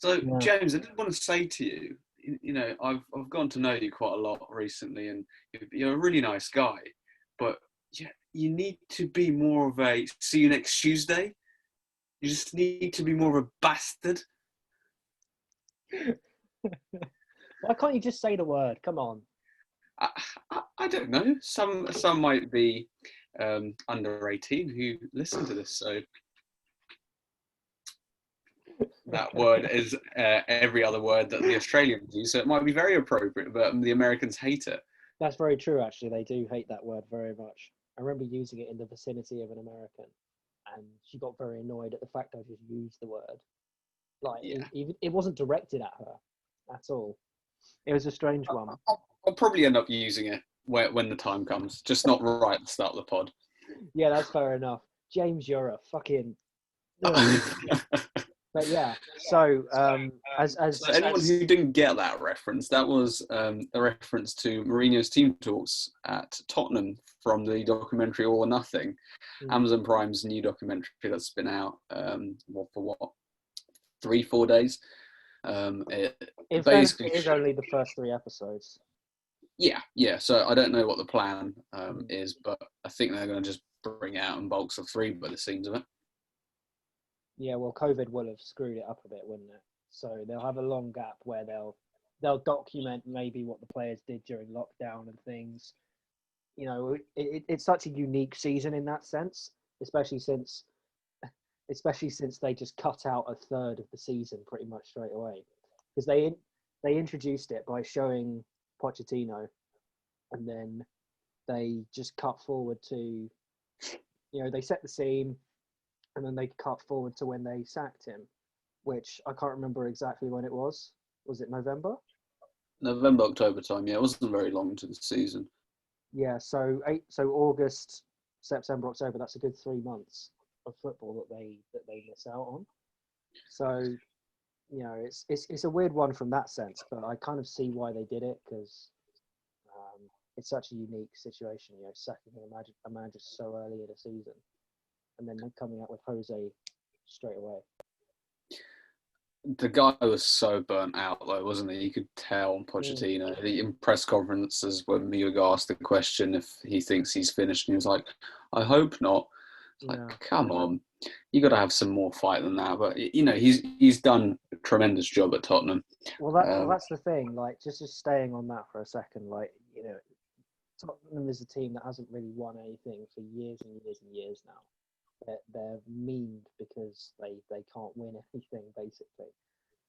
So, Yeah. James, I did want to say to you, I've gotten to know you quite a lot recently, and you're a really nice guy, but you need to be more of a see you next Tuesday. You just need to be more of a bastard. Why can't you just say the word? Come on. I don't know. Some might be under 18 who listen to this, so that word is every other word that the Australians use, so it might be very appropriate, but the Americans hate it. That's very true, actually. They do hate that word very much. I remember using it in the vicinity of an American, and she got very annoyed at the fact I just used the word. Like, Yeah. it wasn't directed at her at all. It was a strange one. I'll probably end up using it when the time comes, just not right at the start of the pod. Yeah, that's fair enough. James, you're a fucking. But yeah, so as So anyone who didn't get that reference, that was a reference to Mourinho's team talks at Tottenham from the documentary All or Nothing, Amazon Prime's new documentary that's been out for 3-4 days. In fairness, it is only the first 3 episodes. Yeah. So I don't know what the plan is, but I think they're going to just bring it out in bulks of 3 by the seams of it. Yeah, well, COVID will have screwed it up a bit, wouldn't it? So they'll have a long gap where they'll document maybe what the players did during lockdown and things. You know, it's such a unique season in that sense, especially since they just cut out a third of the season pretty much straight away, because they introduced it by showing Pochettino, and then they just cut forward to, they set the scene, and then they cut forward to when they sacked him, which I can't remember exactly when it was. Was it November? November, October time. Yeah, it wasn't very long into the season. Yeah, so August, September, October. That's a good 3 months of football that they miss out on. So, it's a weird one from that sense, but I kind of see why they did it, because it's such a unique situation. Sacking a manager so early in the season, and then coming out with Jose straight away. The guy was so burnt out, though, wasn't he? You could tell on Pochettino. In press conferences, when Mewg asked the question if he thinks he's finished, and he was like, "I hope not." It's like, come on, you got to have some more fight than that. But he's done a tremendous job at Tottenham. Well, that's the thing. Like, just staying on that for a second. Like, Tottenham is a team that hasn't really won anything for years and years and years now. They're memed because they can't win anything, basically.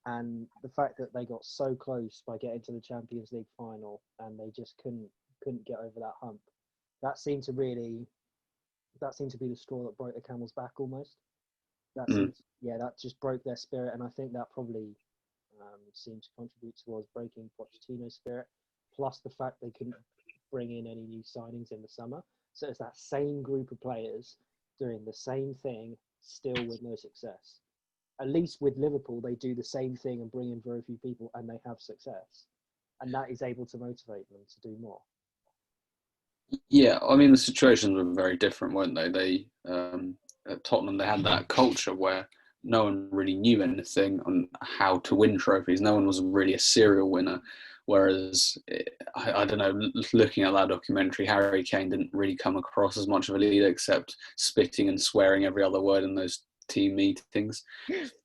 And the fact that they got so close by getting to the Champions League final, and they just couldn't get over that hump, that seemed to be the straw that broke the camel's back almost. That just broke their spirit, and I think that probably seemed to contribute towards breaking Pochettino's spirit. Plus the fact they couldn't bring in any new signings in the summer, so it's that same group of players doing the same thing, still with no success. At least with Liverpool, they do the same thing and bring in very few people, and they have success. And that is able to motivate them to do more. Yeah, I mean, the situations were very different, weren't they? They at Tottenham, they had that culture where no one really knew anything on how to win trophies. No one was really a serial winner. Whereas, I don't know, looking at that documentary, Harry Kane didn't really come across as much of a leader, except spitting and swearing every other word in those team meetings,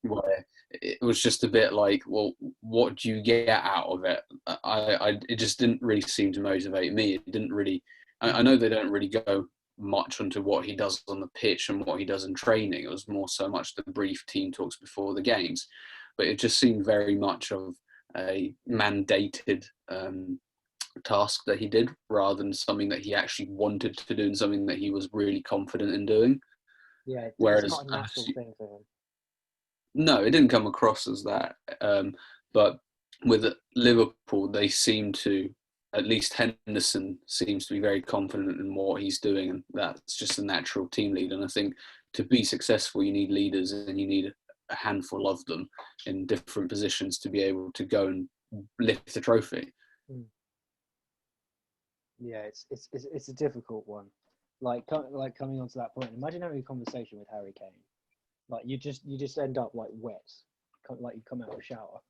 where it was just a bit like, well, what do you get out of it? It just didn't really seem to motivate me. It didn't really. I know they don't really go much onto what he does on the pitch and what he does in training. It was more so much the brief team talks before the games, but it just seemed very much of a mandated task that he did, rather than something that he actually wanted to do and something that he was really confident in doing. Yeah, Whereas, it's not a natural thing for him. No, it didn't come across as that. But with Liverpool, they seem to, at least Henderson seems to be very confident in what he's doing, and that's just a natural team leader. And I think to be successful, you need leaders, and you need a handful of them in different positions to be able to go and lift the trophy. Yeah, it's a difficult one. Like coming onto that point, imagine having a conversation with Harry Kane. Like you just end up like wet, like you come out of a shower.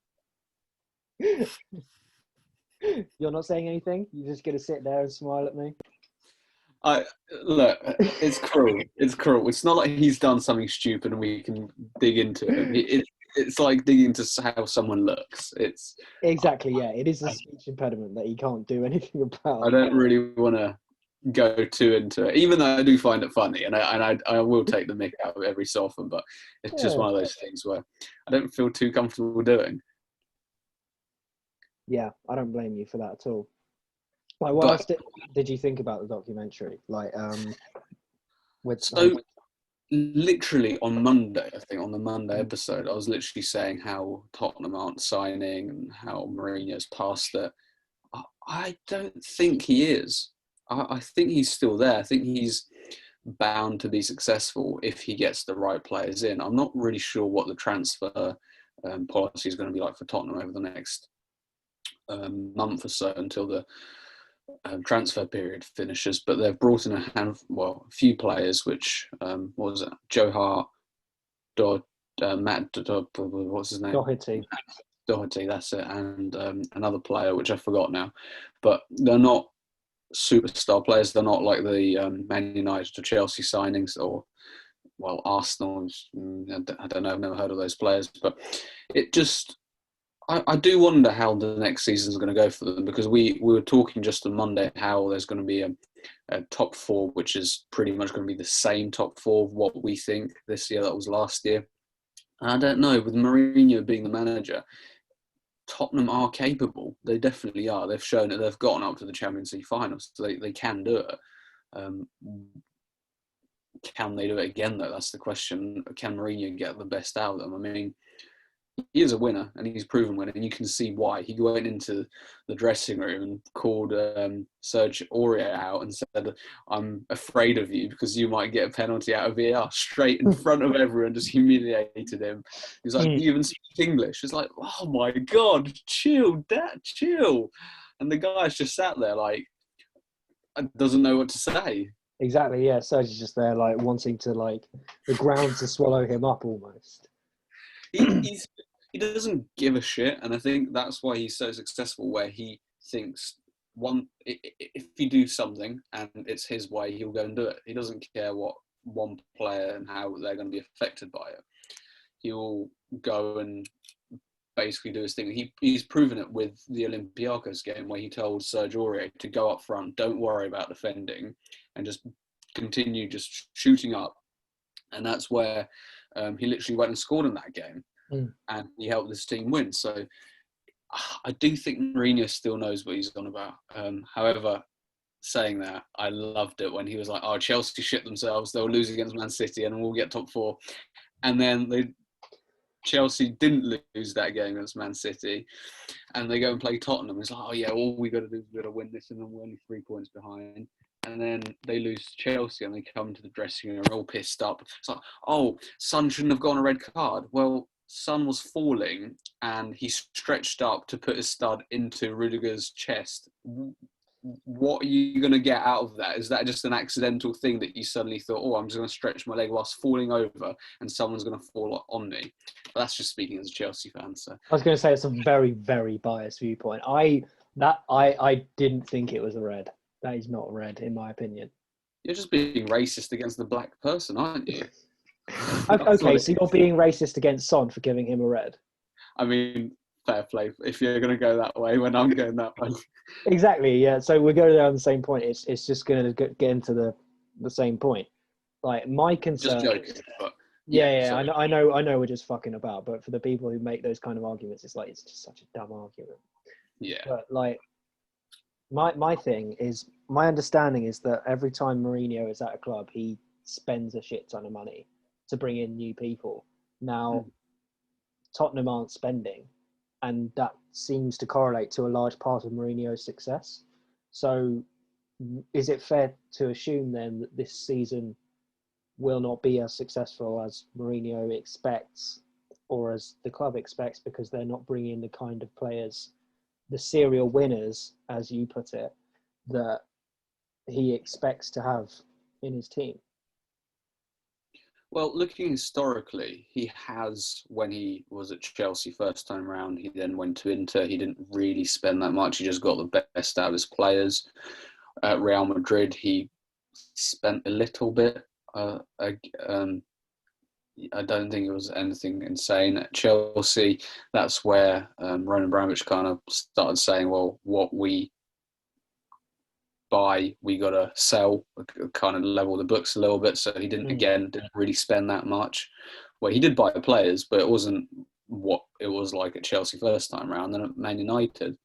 You're not saying anything? You're just going to sit there and smile at me? Look, it's cruel. It's cruel. It's not like he's done something stupid and we can dig into it. It's like digging into how someone looks. It's exactly, yeah. It is a speech impediment that he can't do anything about. I don't really want to go too into it, even though I do find it funny, and I will take the mick out of it every so often. But it's just one of those things where I don't feel too comfortable doing. Yeah, I don't blame you for that at all. Like, what else did you think about the documentary? Like, literally on Monday, I think on the Monday episode, I was literally saying how Tottenham aren't signing and how Mourinho's past it. I don't think he is. I think he's still there. I think he's bound to be successful if he gets the right players in. I'm not really sure what the transfer policy is going to be like for Tottenham over the next month or so until the transfer period finishes. But they've brought in a few players, which what was it? Joe Hart, Matt, what's his name? Doherty, that's it, and another player which I forgot now. But they're not superstar players. They're not like the Man United or Chelsea signings or Arsenal. I don't know. I've never heard of those players, but it just. I do wonder how the next season is going to go for them, because we were talking just on Monday how there's going to be a top four, which is pretty much going to be the same top four of what we think this year that was last year. And I don't know, with Mourinho being the manager, Tottenham are capable. They definitely are. They've shown it. They've gotten up to the Champions League finals, so they can do it. Can they do it again, though? That's the question. Can Mourinho get the best out of them? I mean, he is a winner, and he's proven winner, and you can see why. He went into the dressing room and called Serge Aurier out and said, "I'm afraid of you because you might get a penalty out of VAR," straight in front of everyone, just humiliated him. He's like, "You even speak English?" It's like, oh my God, chill, Dad, chill. And the guy's just sat there like, doesn't know what to say. Exactly, yeah. Serge is just there like wanting to the ground to swallow him up almost. He doesn't give a shit, and I think that's why he's so successful, where he thinks if you do something and it's his way, he'll go and do it. He doesn't care what one player and how they're going to be affected by it. He'll go and basically do his thing. He's proven it with the Olympiacos game, where he told Serge Aurier to go up front, don't worry about defending, and just continue just shooting up. And that's where he literally went and scored in that game. And he helped this team win. So I do think Mourinho still knows what he's on about. However, saying that, I loved it when he was like, "Oh, Chelsea shit themselves. They'll lose against Man City and we'll get top four." And then Chelsea didn't lose that game against Man City, and they go and play Tottenham. It's like, "Oh yeah, all we got to do is we got to win this, and then we're only 3 points behind." And then they lose to Chelsea and they come to the dressing room all pissed up. It's like, "Oh, Son shouldn't have got a red card." Well, Son was falling and he stretched up to put his stud into Rudiger's chest. What are you going to get out of that? Is that just an accidental thing that you suddenly thought, "Oh, I'm just going to stretch my leg whilst falling over and someone's going to fall on me"? But that's just speaking as a Chelsea fan. So I was going to say it's a very, very biased viewpoint. I didn't think it was a red. That is not red, in my opinion. You're just being racist against the black person, aren't you? Okay, so you're being racist against Son for giving him a red. I mean, fair play if you're going to go that way when I'm going that way. Exactly, yeah. So we're going down the same point. It's just going to get into the same point. Like, my concern. Just joking, but yeah. I know. We're just fucking about. But for the people who make those kind of arguments, it's just such a dumb argument. Yeah. But my thing is, my understanding is that every time Mourinho is at a club, he spends a shit ton of money to bring in new people. Now, Tottenham aren't spending, and that seems to correlate to a large part of Mourinho's success. So is it fair to assume then that this season will not be as successful as Mourinho expects or as the club expects, because they're not bringing in the kind of players, the serial winners, as you put it, that he expects to have in his team? Well, looking historically, he has, when he was at Chelsea first time round, he then went to Inter. He didn't really spend that much. He just got the best out of his players. At Real Madrid, he spent a little bit. I don't think it was anything insane. At Chelsea, that's where Roman Abramovich kind of started saying, well, what we buy, we got to sell, kind of level the books a little bit. So he didn't really spend that much. Well, he did buy players, but it wasn't what it was like at Chelsea first time round. Then at Man United,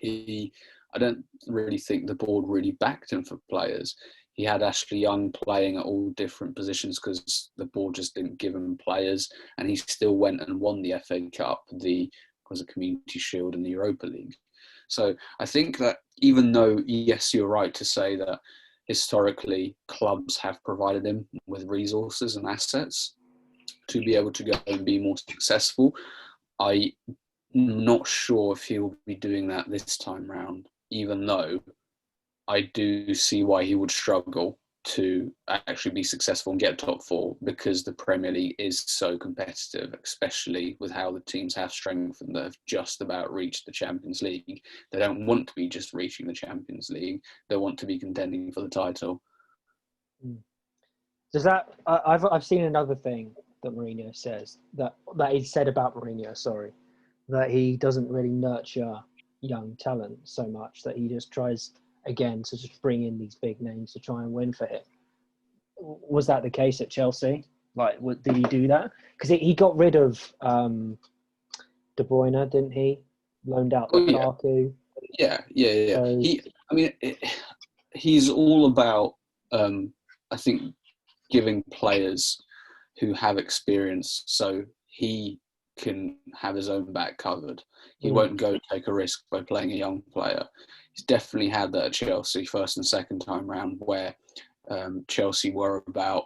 I don't really think the board really backed him for players. He had Ashley Young playing at all different positions because the board just didn't give him players, and he still went and won the FA Cup, the Community Shield, and the Europa League. So I think that even though, yes, you're right to say that historically clubs have provided him with resources and assets to be able to go and be more successful, I'm not sure if he'll be doing that this time round, even though I do see why he would struggle to actually be successful and get top four, because the Premier League is so competitive, especially with how the teams have strengthened that have just about reached the Champions League. They don't want to be just reaching the Champions League. They want to be contending for the title. Does that? I've seen another thing that Mourinho says that he said about Mourinho. Sorry, that he doesn't really nurture young talent so much, that he just tries again to just bring in these big names to try and win for him. Was that the case at Chelsea? Like, did he do that? Because he got rid of De Bruyne, didn't he? Loaned out Lukaku. Yeah. So, he's all about, I think, giving players who have experience so he can have his own back covered. He won't go take a risk by playing a young player. He's definitely had that at Chelsea first and second time round, where Chelsea were about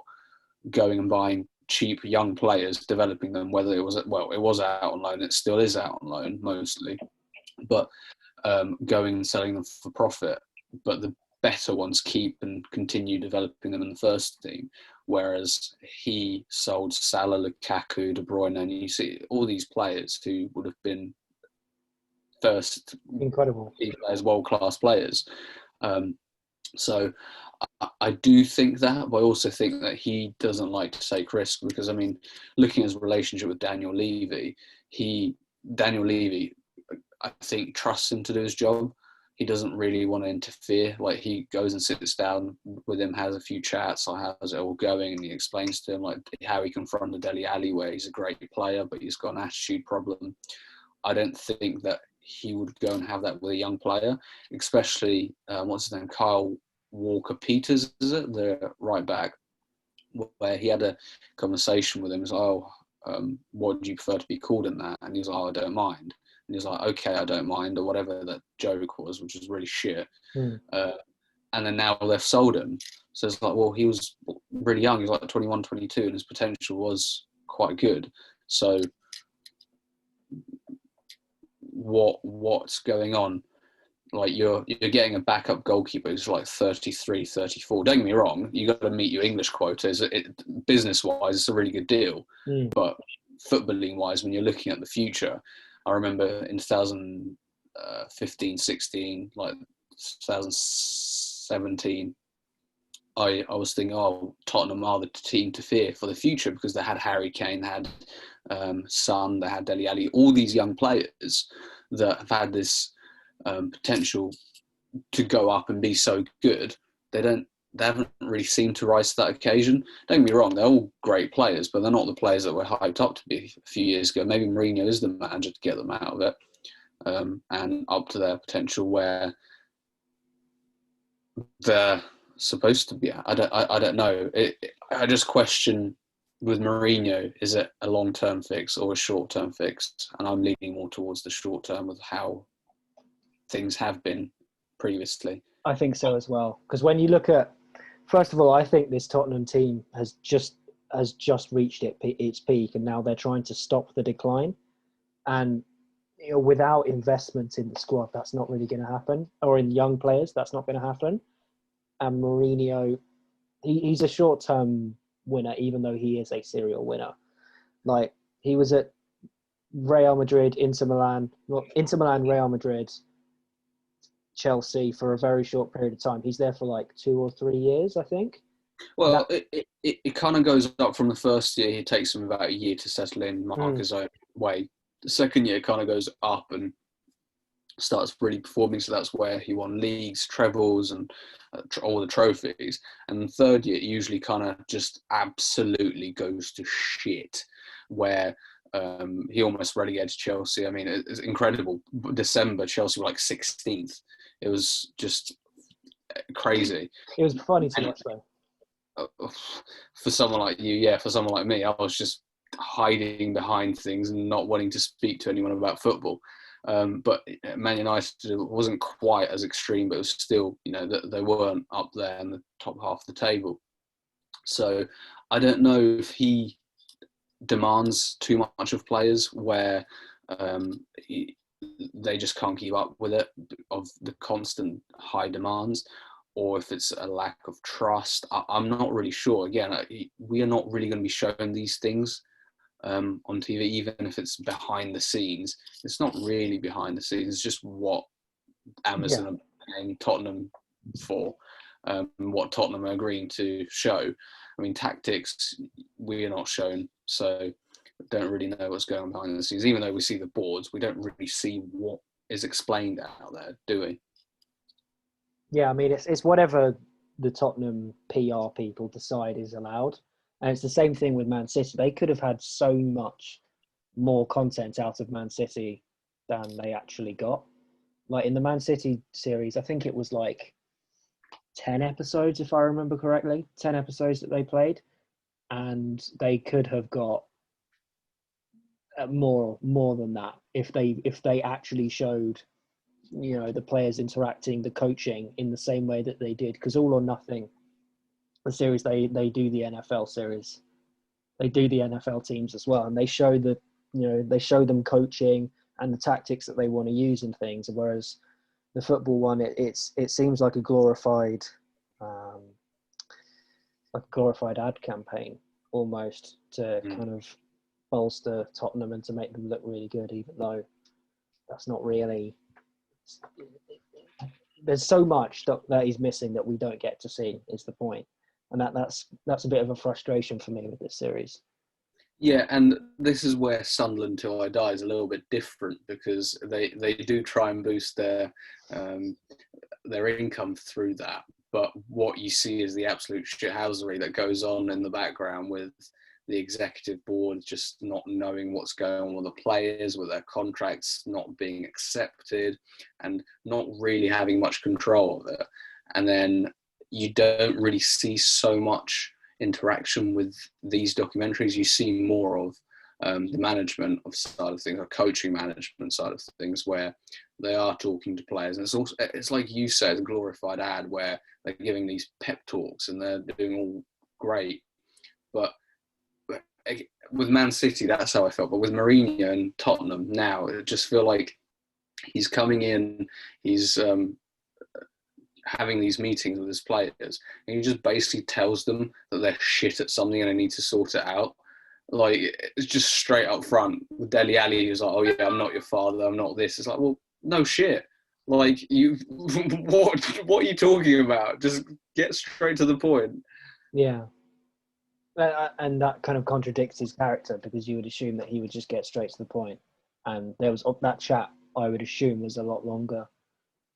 going and buying cheap young players, developing them, whether it was out on loan, it still is out on loan mostly, but going and selling them for profit. But the better ones keep and continue developing them in the first team. Whereas he sold Salah, Lukaku, De Bruyne, and you see all these players who would have been first incredible as world-class players. So I do think that, but I also think that he doesn't like to take risks, because, I mean, looking at his relationship with Daniel Levy, I think, trusts him to do his job. He doesn't really want to interfere. Like, he goes and sits down with him, has a few chats, like, how's it all going? And he explains to him, like, how he confronted Dele Alli, where he's a great player, but he's got an attitude problem. I don't think that he would go and have that with a young player, especially, what's his name, Kyle Walker-Peters, is it? The right back, where he had a conversation with him. He's like, what do you prefer to be called in that? And he's like, I don't mind. And he's like, okay, I don't mind, or whatever that joke was, which was really shit. And then now they've sold him. So it's like, well, he was really young. He was like 21, 22, and his potential was quite good. So what's going on? Like, you're getting a backup goalkeeper who's like 33, 34. Don't get me wrong, you got to meet your English quotas. Business-wise, it's a really good deal. But footballing-wise, when you're looking at the future, I remember in 2015, 16, like 2017, I was thinking, Tottenham are the team to fear for the future, because they had Harry Kane, they had Son, they had Dele Alli, all these young players that have had this potential to go up and be so good. They haven't really seemed to rise to that occasion. Don't get me wrong, they're all great players, but they're not the players that were hyped up to be a few years ago. Maybe Mourinho is the manager to get them out of it and up to their potential where they're supposed to be at. I don't know. I just question, with Mourinho, is it a long-term fix or a short-term fix? And I'm leaning more towards the short-term with how things have been previously. I think so as well. Because when you look at, first of all, I think this Tottenham team has just reached its peak, and now they're trying to stop the decline. And without investment in the squad, that's not really going to happen. Or in young players, that's not going to happen. And Mourinho, he's a short-term winner, even though he is a serial winner. Like, he was at Real Madrid, Inter Milan, Real Madrid, Chelsea for a very short period of time. He's there for like 2 or 3 years, I think. Well, it kind of goes up from the first year. It takes him about a year to settle in, mark his own way. The second year kind of goes up and starts really performing. So that's where he won leagues, trebles, and all the trophies. And the third year, it usually kind of just absolutely goes to shit, where he almost relegated Chelsea. I mean, it's incredible. December, Chelsea were like 16th. It was just crazy. It was funny to watch, though. For someone like you, for someone like me, I was just hiding behind things and not wanting to speak to anyone about football. But Man United wasn't quite as extreme, but it was still, they weren't up there in the top half of the table. So I don't know if he demands too much of players where they just can't keep up with it, of the constant high demands, or if it's a lack of trust. I'm not really sure. Again, we are not really going to be showing these things on TV, even if it's behind the scenes. It's not really behind the scenes. It's just what Amazon are paying Tottenham for, what Tottenham are agreeing to show. I mean, tactics, we are not shown, so don't really know what's going on behind the scenes. Even though we see the boards, we don't really see what is explained out there, do we? Yeah, I mean, it's whatever the Tottenham PR people decide is allowed. And it's the same thing with Man City. They could have had so much more content out of Man City than they actually got. Like in the Man City series, I think it was like 10 episodes, if I remember correctly, 10 episodes that they played. And they could have got more than that if they actually showed, the players interacting, the coaching in the same way that they did. Because All or Nothing, the series, they do the NFL series, they do the NFL teams as well, and they show they show them coaching and the tactics that they want to use and things. Whereas the football one, it seems like a glorified ad campaign almost, to kind of bolster Tottenham and to make them look really good, even though that's not really. There's so much that he's missing that we don't get to see, is the point. And that's a bit of a frustration for me with this series. Yeah, and this is where Sunderland Till I Die is a little bit different, because they do try and boost their income through that. But what you see is the absolute shithousery that goes on in the background, with the executive board just not knowing what's going on with the players, with their contracts not being accepted, and not really having much control of it. And then you don't really see so much interaction with these documentaries. You see more of the management of side of things, or coaching management side of things, where they are talking to players. And it's like you said, a glorified ad where they're giving these pep talks and they're doing all great. But with Man City, that's how I felt. But with Mourinho and Tottenham now, it just feel like he's coming in, he's having these meetings with his players, and he just basically tells them that they're shit at something and they need to sort it out. Like, it's just straight up front. With Dele Alli, who's like, "Oh yeah, I'm not your father, I'm not this." It's like, well, no shit. Like, you, what are you talking about? Just get straight to the point. Yeah. And that kind of contradicts his character, because you would assume that he would just get straight to the point. And there was that chat, I would assume, was a lot longer,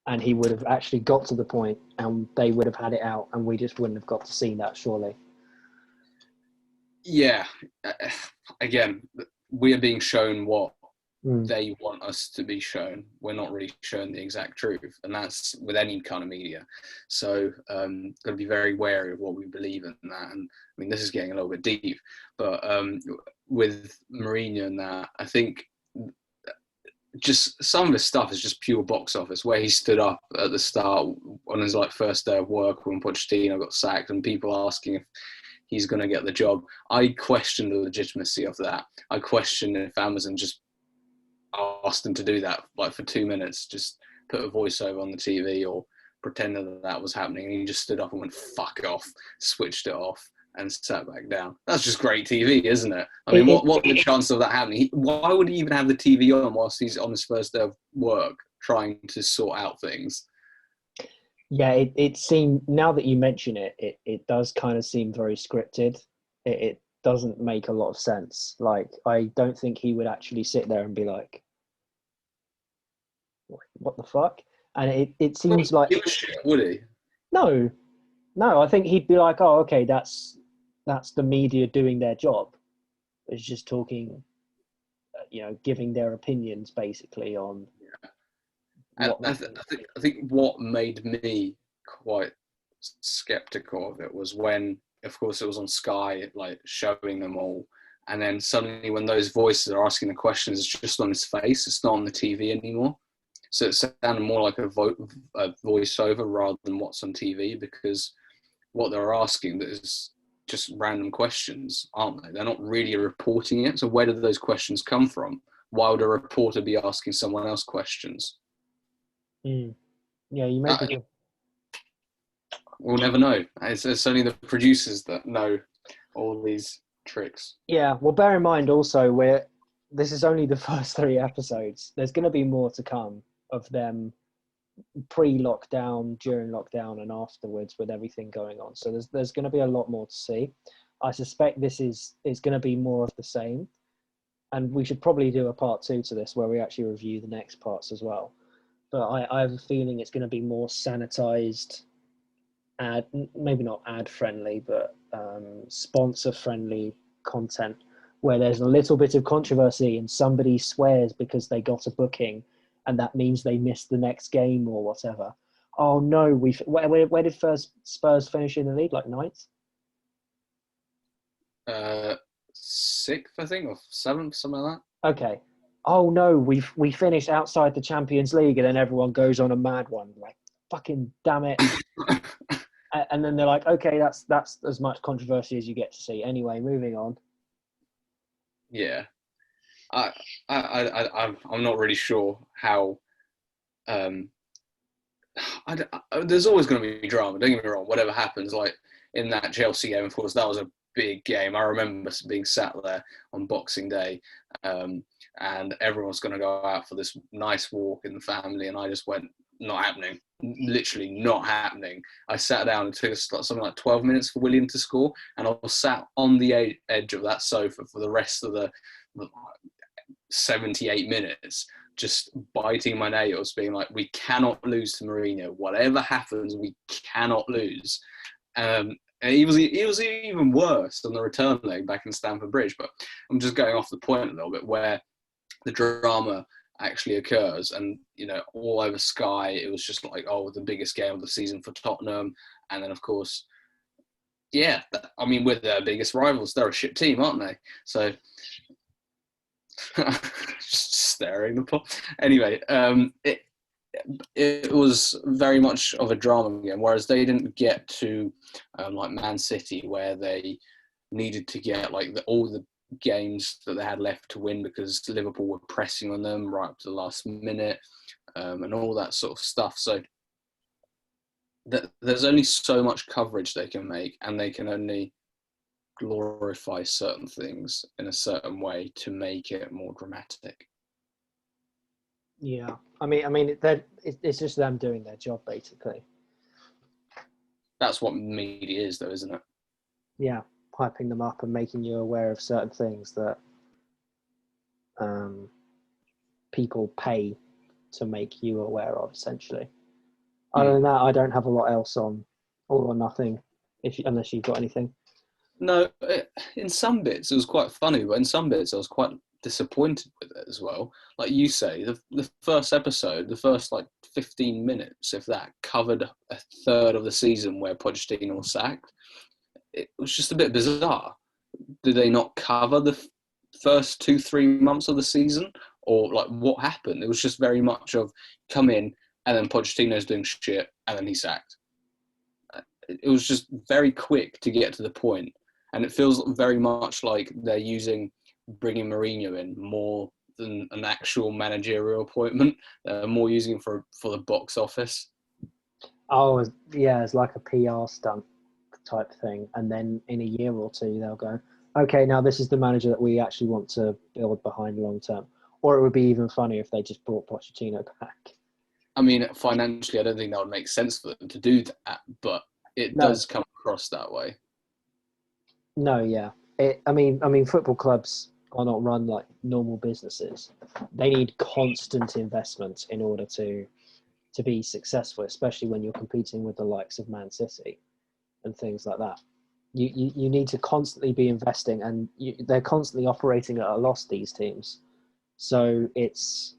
and he would have actually got to the point, and they would have had it out, and we just wouldn't have got to see that, surely. Yeah. Again, we are being shown what they want us to be shown. We're not really shown the exact truth, and that's with any kind of media. So got to be very wary of what we believe in that. And I mean, this is getting a little bit deep, but with Mourinho and that, I think just some of his stuff is just pure box office, where he stood up at the start on his first day of work when Pochettino got sacked, and people asking if he's going to get the job. I question the legitimacy of that. I question if Amazon just asked him to do that for 2 minutes, just put a voiceover on the TV or pretend that was happening, and he just stood up and went fuck off, switched it off, and sat back down. That's just great TV, isn't it? I It, mean, it, what the chance of that happening? Why would he even have the TV on whilst he's on his first day of work trying to sort out things? yeah, it seemed, now that you mention it, it does kind of seem very scripted. It doesn't make a lot of sense. Like, I don't think he would actually sit there and be like, what the fuck? And it seems like, Give a shit, would he? no, no, I think he'd be like, oh, okay, that's the media doing their job. It's just talking, giving their opinions basically on And what. I think what made me quite skeptical of it was when, of course, it was on Sky, like showing them all, and then suddenly when those voices are asking the questions, it's just on his face. It's not on the TV anymore. So it sounded more like a voiceover rather than what's on TV, because what they're asking is just random questions, aren't they? They're not really reporting it. So where did those questions come from? Why would a reporter be asking someone else questions? Mm, yeah, you make a good. We'll never know. It's only the producers that know all these tricks. Yeah, well, bear in mind also, this is only the first 3 episodes. There's going to be more to come of them pre-lockdown, during lockdown, and afterwards with everything going on. So there's going to be a lot more to see. I suspect this is going to be more of the same, and we should probably do a part 2 to this where we actually review the next parts as well. But I have a feeling it's going to be more sanitized, maybe not ad friendly, but sponsor friendly content, where there's a little bit of controversy and somebody swears because they got a booking and that means they missed the next game or whatever. Oh no, where did first Spurs finish in the league? Like ninth? Sixth, I think, or seventh, something like that. Okay. Oh no, we finished outside the Champions League, and then everyone goes on a mad one. Like, fucking damn it. And then they're like, okay, that's as much controversy as you get to see. Anyway, moving on. Yeah. I'm not really sure how. There's always going to be drama. Don't get me wrong. Whatever happens, like in that Chelsea game, of course, that was a big game. I remember being sat there on Boxing Day, and everyone's going to go out for this nice walk in the family, and I just went, not happening. Literally not happening. I sat down and took something like 12 minutes for William to score, and I was sat on the edge of that sofa for the rest of the 78 minutes, just biting my nails, being like, we cannot lose to Mourinho. Whatever happens, we cannot lose. And he was even worse on the return leg back in Stamford Bridge. But I'm just going off the point a little bit where the drama actually occurs, and all over Sky it was just like, oh, the biggest game of the season for Tottenham. And then of course, yeah, I mean, we're their biggest rivals. They're a shit team, aren't they? So just staring the pot. Anyway, it was very much of a drama game, whereas they didn't get to like Man City, where they needed to get like all the games that they had left to win because Liverpool were pressing on them right up to the last minute, and all that sort of stuff. So there's only so much coverage they can make, and they can only glorify certain things in a certain way to make it more dramatic. Yeah, I mean, it's just them doing their job, basically. That's what media is, though, isn't it? Yeah, hyping them up and making you aware of certain things that people pay to make you aware of, essentially. Other than that, I don't have a lot else on All or Nothing, unless you've got anything. No, in some bits it was quite funny, but in some bits I was quite disappointed with it as well. Like you say, the first episode, the first like 15 minutes, if that, covered a third of the season where Pochettino was sacked. It was just a bit bizarre. Did they not cover the first 2-3 months of the season? Or like what happened? It was just very much of come in and then Pochettino's doing shit and then he's sacked. It was just very quick to get to the point. And it feels very much like they're bringing Mourinho in more than an actual managerial appointment. More using him for the box office. Oh, yeah, it's like a PR stunt type thing, and then in a year or two they'll go, okay, now this is the manager that we actually want to build behind long term. Or it would be even funnier if they just brought Pochettino back. I mean, financially, I don't think that would make sense for them to do that, but it does come across that way. No, yeah. I mean, football clubs are not run like normal businesses. They need constant investment in order to be successful, especially when you're competing with the likes of Man City and things like that. You need to constantly be investing, and they're constantly operating at a loss, these teams. So it's,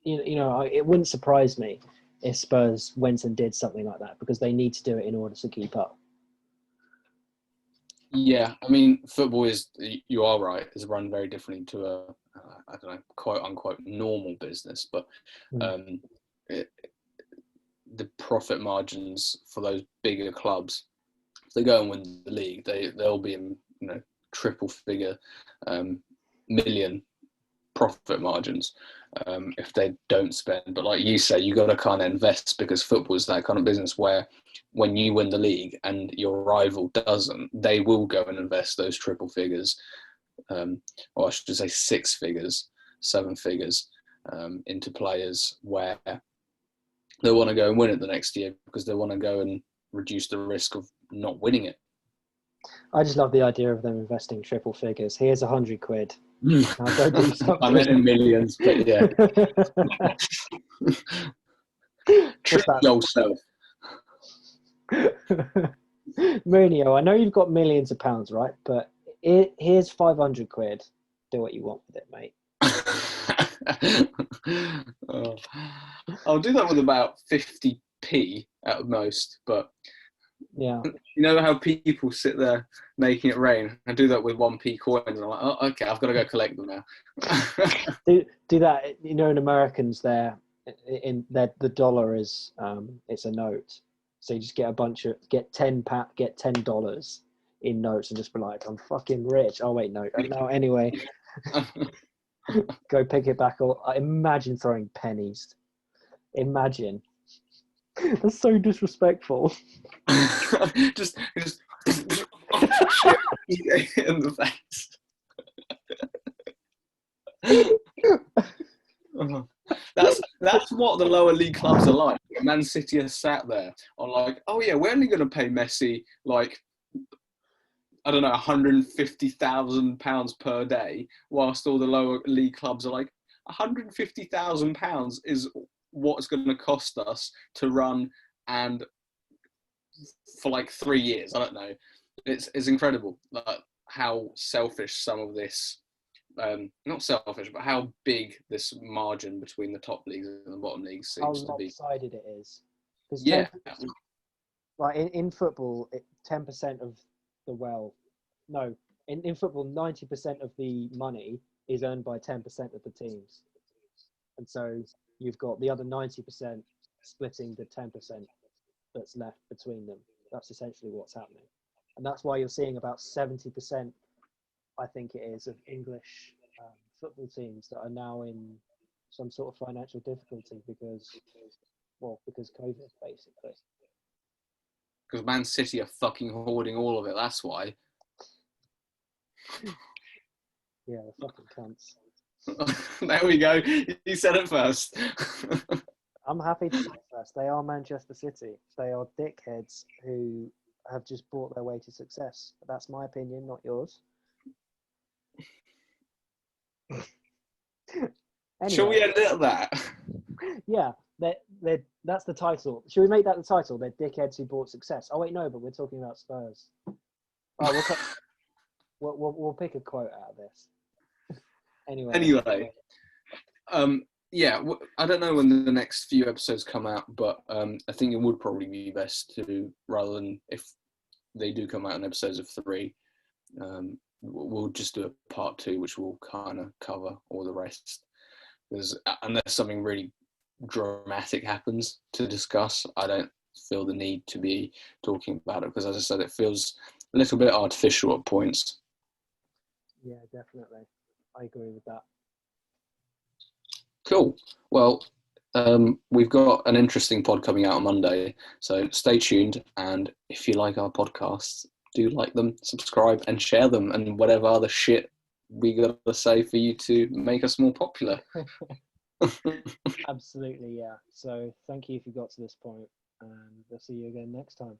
it wouldn't surprise me if Spurs went and did something like that, because they need to do it in order to keep up. Yeah, I mean, football is, you are right, is run very differently to a, I don't know, quote unquote, normal business. But the profit margins for those bigger clubs, if they go and win the league, they'll be in, triple figure million profit margins if they don't spend. But like you say, you got to kind of invest, because football is that kind of business where when you win the league and your rival doesn't, they will go and invest those triple figures, or I should say 6 figures, 7 figures into players, where they want to go and win it the next year, because they want to go and reduce the risk of not winning it. I just love the idea of them investing triple figures. Here's 100 quid. I'll go do something. I meant in millions, but yeah. Trick yourself. Mourinho, I know you've got millions of pounds, right? But here's 500 quid. Do what you want with it, mate. I'll do that with about 50p at most, but yeah, you know how people sit there making it rain? I do that with 1p coins, and I'm like, oh, okay, I've got to go collect them now. do that. In Americans, the dollar is it's a note, so you just get get $10 in notes and just be like, I'm fucking rich. Oh wait, no. Anyway, go pick it back. Or imagine throwing pennies. Imagine. That's so disrespectful. just in the face. That's what the lower league clubs are like. Man City are sat there on like, oh yeah, we're only going to pay Messi like, I don't know, £150,000 per day, whilst all the lower league clubs are like, £150,000 is what it's going to cost us to run, and for like 3 years. I don't know. It's incredible how selfish some of this, not selfish, but how big this margin between the top leagues and the bottom leagues seems to be. How lopsided it is. Yeah. Like in football, 10% of the in football, 90% of the money is earned by 10% of the teams. And so you've got the other 90% splitting the 10% that's left between them. That's essentially what's happening. And that's why you're seeing about 70%, I think it is, of English football teams that are now in some sort of financial difficulty because COVID, basically. Because Man City are fucking hoarding all of it, that's why. Yeah, the fucking cunts. There we go. You said it first. I'm happy to say it first. They are Manchester City. They are dickheads who have just bought their way to success. But that's my opinion, not yours. Anyway, shall we end it at that? Yeah, that's the title. Should we make that the title? They're dickheads who bought success. Oh wait, no, but we're talking about Spurs. Oh, we'll pick a quote out of this. Anyway. Yeah, I don't know when the next few episodes come out, but I think it would probably be best to, rather than if they do come out in episodes of 3, we'll just do a part 2, which will kind of cover all the rest. Because unless something really dramatic happens to discuss, I don't feel the need to be talking about it, because, as I said, it feels a little bit artificial at points. Yeah, definitely. I agree with that. Cool. Well, We've got an interesting pod coming out on Monday, so stay tuned. And if you like our podcasts, do like them, subscribe, and share them, and whatever other shit we got to say for you to make us more popular. Absolutely, yeah. So thank you if you got to this point, and we'll see you again next time.